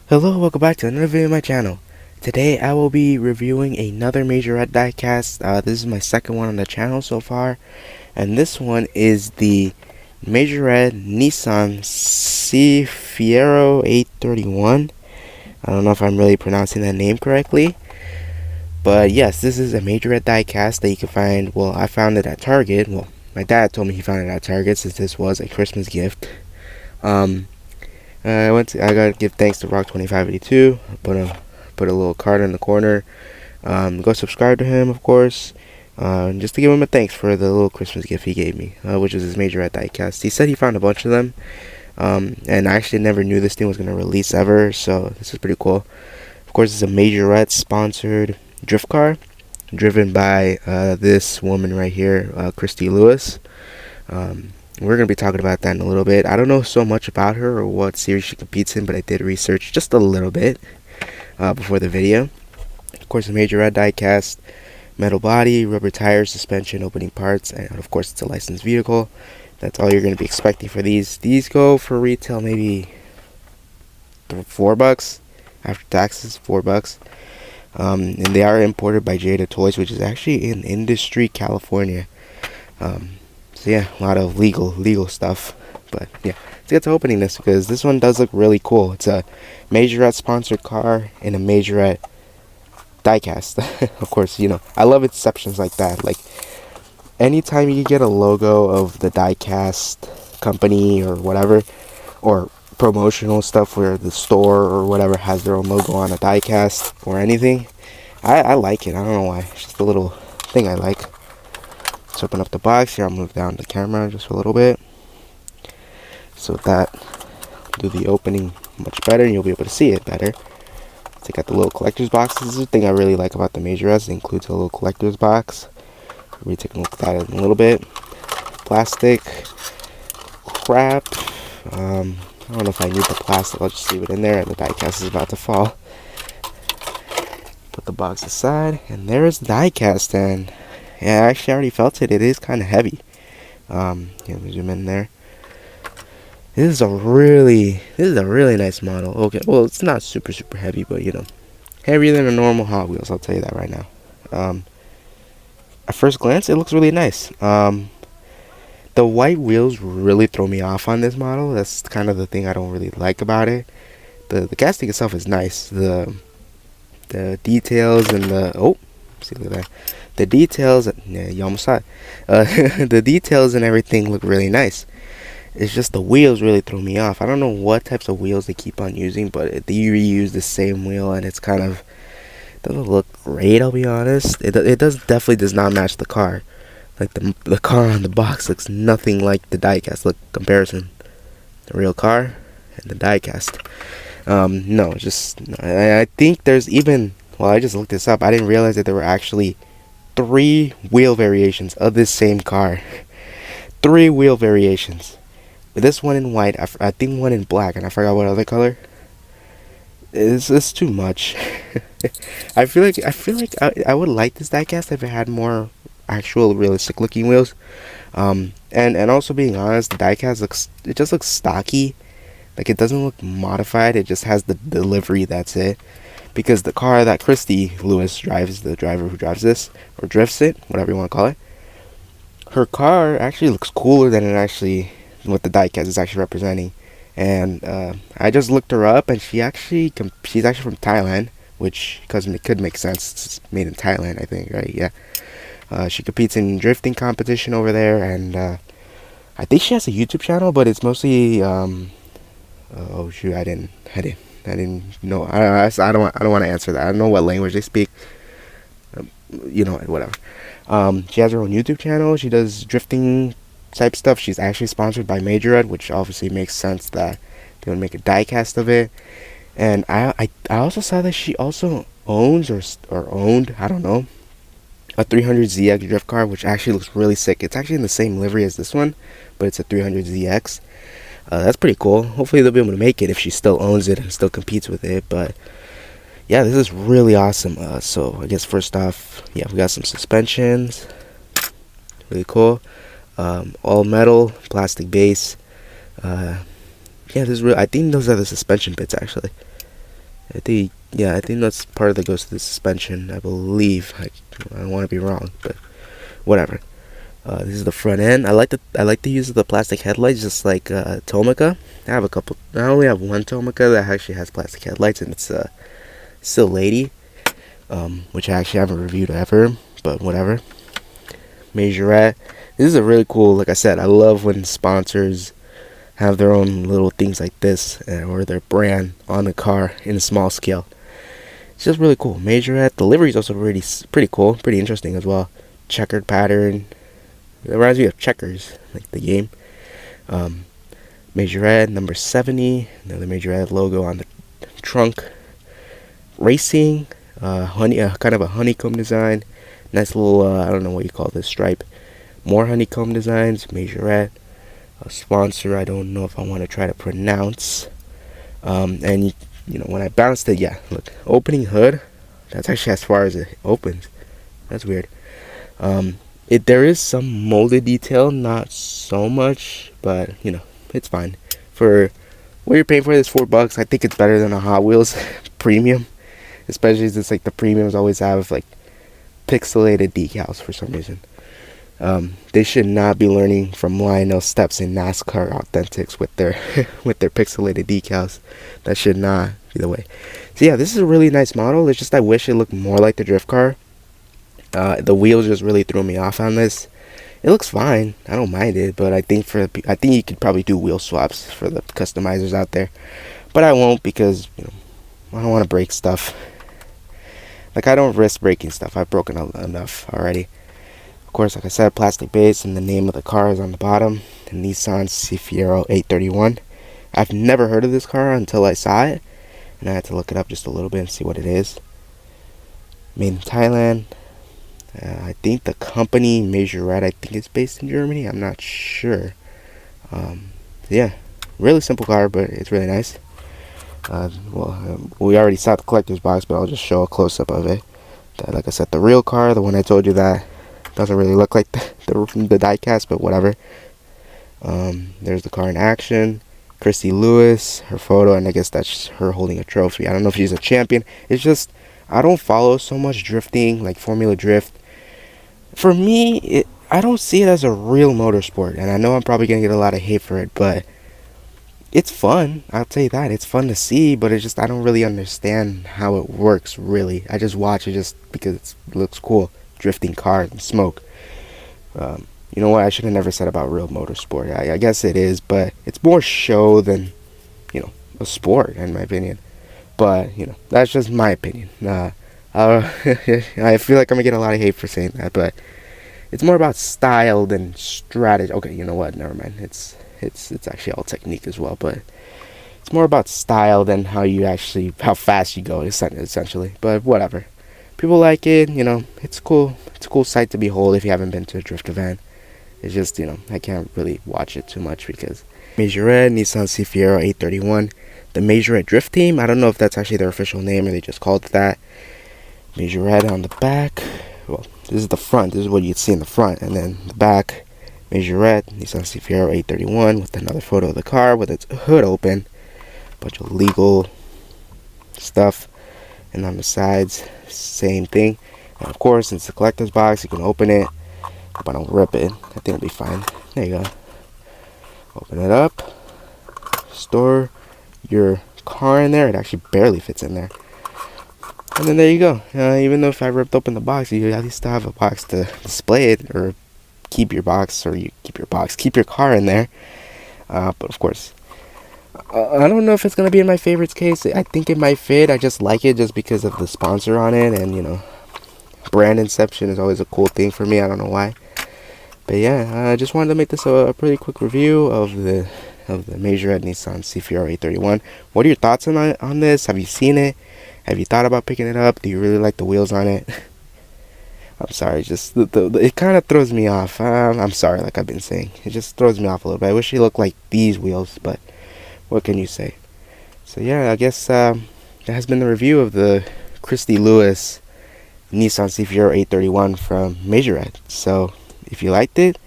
Hello, welcome back to another video on my channel. Today I will be reviewing another Majorette diecast. This is my second one on the channel so far, and this one is the Majorette Nissan Cefiro A31. I don't know if I'm really pronouncing that name correctly, but yes, this is a Majorette diecast that you can find. Well, I found it at Target. Well, my dad told me he found it at Target since this was a Christmas gift. I gotta give thanks to Rock2582. Put a little card in the corner. Go subscribe to him, of course. Just to give him a thanks for the little Christmas gift he gave me, which was his Majorette diecast. He said he found a bunch of them, and I actually never knew this thing was gonna release ever. So this is pretty cool. Of course, it's a Majorette sponsored drift car, driven by this woman right here, Christy Lewis. We're going to be talking about that in a little bit. I don't know so much about her or what series she competes in, but I did research just a little bit before the video. Of course, a Majorette diecast, metal body, rubber tires, suspension, opening parts, and of course it's a licensed vehicle. That's all you're going to be expecting for these. These go for retail maybe $4 after taxes, $4. And they are imported by Jada Toys, which is actually in Industry, California. So yeah, a lot of legal stuff. But yeah, let's get to opening this because this one does look really cool. It's a Majorette sponsored car in a Majorette diecast. Of course, you know, I love exceptions like that. Like anytime you get a logo of the diecast company or whatever, or promotional stuff where the store or whatever has their own logo on a diecast or anything, I like it. I don't know why. It's just a little thing I like. Let's open up the box here. I'll move down the camera just a little bit so that do the opening much better and you'll be able to see it better. Take out the little collector's box. This is the thing I really like about the Majorettes. It includes a little collector's box. We'll be taking a look at that in a little bit. Plastic crap. I don't know if I need the plastic. I'll just leave it in there, and the diecast is about to fall. Put the box aside, and there's the diecast. And yeah, I actually already felt it. It is kind of heavy. Yeah, let me zoom in there. This is a really nice model. Okay, well, it's not super heavy, but you know, heavier than a normal Hot Wheels. I'll tell you that right now. At first glance, it looks really nice. The white wheels really throw me off on this model. That's kind of the thing I don't really like about it. The casting itself is nice. The details and see, look at that. The details, yeah, you almost saw it. The details and everything look really nice. It's just the wheels really throw me off. I don't know what types of wheels they keep on using, but they reuse the same wheel, and it's kind of doesn't look great. I'll be honest. It definitely does not match the car. Like the car on the box looks nothing like the diecast. Look, comparison, the real car and the diecast. No, just I think there's even. Well, I just looked this up. I didn't realize that there were actually 3 wheel variations of this same car. 3 wheel variations. This one in white, I think one in black, and I forgot what other color. It's too much. I feel like I would like this diecast if it had more actual realistic looking wheels. And also being honest, the diecast just looks stocky. Like it doesn't look modified. It just has the delivery. That's it. Because the car that Christy Lewis drives, the driver who drives this or drifts it, whatever you want to call it, her car actually looks cooler than what the diecast is actually representing. And I just looked her up, and she's actually from Thailand, which could make sense. It's made in Thailand, I think, right? Yeah. She competes in drifting competition over there, and I think she has a YouTube channel, but it's mostly oh shoot, I didn't know. I don't want to answer that. I don't know what language they speak. You know, whatever. She has her own YouTube channel. She does drifting type stuff. She's actually sponsored by Majorette, which obviously makes sense that they would make a diecast of it. And I also saw that she also owns or owned, I don't know, a 300ZX drift car, which actually looks really sick. It's actually in the same livery as this one, but it's a 300ZX. That's pretty cool. Hopefully they'll be able to make it if she still owns it and still competes with it. But yeah, this is really awesome. So I guess first off, yeah, we got some suspensions. Really cool. All metal, plastic base. Yeah, this is real. I think those are the suspension bits actually. I think that's part of that goes to the suspension, I believe. I don't want to be wrong, but whatever. This is the front end. I like the use of the plastic headlights, just like Tomica. I have a couple. I only have one Tomica that actually has plastic headlights, and it's still Lady, which I actually haven't reviewed ever, but whatever. Majorette. This is a really cool. Like I said, I love when sponsors have their own little things like this, or their brand on the car in a small scale. It's just really cool. Majorette. The livery is also pretty cool, pretty interesting as well. Checkered pattern. It reminds me of Checkers, like the game. Majorette number 70. Another Majorette logo on the trunk. Racing. Kind of a honeycomb design. Nice little, I don't know what you call this stripe. More honeycomb designs. Majorette. A sponsor I don't know if I want to try to pronounce. And you know, when I bounced it, yeah, look, opening hood. That's actually as far as it opens. That's weird. There is some molded detail, not so much, but you know, it's fine. For what you're paying for, this $4, I think it's better than a Hot Wheels premium, especially since like the premiums always have like pixelated decals for some reason. They should not be learning from Lionel Steps in NASCAR Authentics with their with their pixelated decals. That should not be the way. So yeah, this is a really nice model. It's just I wish it looked more like the drift car. The wheels just really threw me off on this. It looks fine. I don't mind it, but I think you could probably do wheel swaps for the customizers out there. But I won't because, you know, I don't want to break stuff. Like, I don't risk breaking stuff. I've broken enough already. Of course, like I said, plastic base, and the name of the car is on the bottom. The Nissan Cefiro A31. I've never heard of this car until I saw it, and I had to look it up just a little bit and see what it is. Made in Thailand. I think the company Majorette, I think it's based in Germany. I'm not sure. Yeah, really simple car, but it's really nice. We already saw the collector's box, but I'll just show a close-up of it. Like I said, the real car, the one I told you that doesn't really look like the diecast, but whatever. There's the car in action. Christy Lewis, her photo, and I guess that's her holding a trophy. I don't know if she's a champion. It's just, I don't follow so much drifting, like Formula Drift. For me, I don't see it as a real motorsport, and I know I'm probably going to get a lot of hate for it, but it's fun. I'll tell you that. It's fun to see, but it's just, I don't really understand how it works, really. I just watch it just because it looks cool. Drifting cars and smoke. You know what? I should have never said about real motorsport. I guess it is, but it's more show than, you know, a sport, in my opinion. But, you know, that's just my opinion. I feel like I'm going to get a lot of hate for saying that, but it's more about style than strategy. Okay, you know what? Never mind. It's actually all technique as well, but it's more about style than how fast you go, essentially. But whatever. People like it, you know, it's cool. It's a cool sight to behold if you haven't been to a drift event. It's just, you know, I can't really watch it too much because Majorette, Nissan Cefiro 831, the Majorette Drift Team. I don't know if that's actually their official name or they just called it that. Majorette on the back. Well, this is the front. This is what you'd see in the front. And then the back, Majorette, Nissan Cefiro 831 with another photo of the car with its hood open. Bunch of legal stuff. And on the sides, same thing. And of course, it's a collector's box. You can open it. Hope I don't rip it. I think it'll be fine. There you go. Open it up. Store your car in there. It actually barely fits in there. And then there you go. Even though if I ripped open the box, you at least have a box to display it or keep your box, or you keep your car in there. But of course, I don't know if it's gonna be in my favorites case. I think it might fit. I just like it just because of the sponsor on it, and you know, brand inception is always a cool thing for me. I don't know why, but yeah, I just wanted to make this a pretty quick review of the Majorette Nissan Cefiro 831. What are your thoughts on this? Have you seen it? Have you thought about picking it up? Do you really like the wheels on it? I'm sorry, just it kind of throws me off. I'm sorry, like I've been saying, it just throws me off a little bit. I wish it looked like these wheels, but what can you say? So yeah, I guess that has been the review of the Christy Lewis Nissan Cefiro 831 from Majorette. So if you liked it,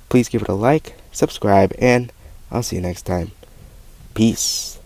please give it a like, subscribe, and I'll see you next time. Peace.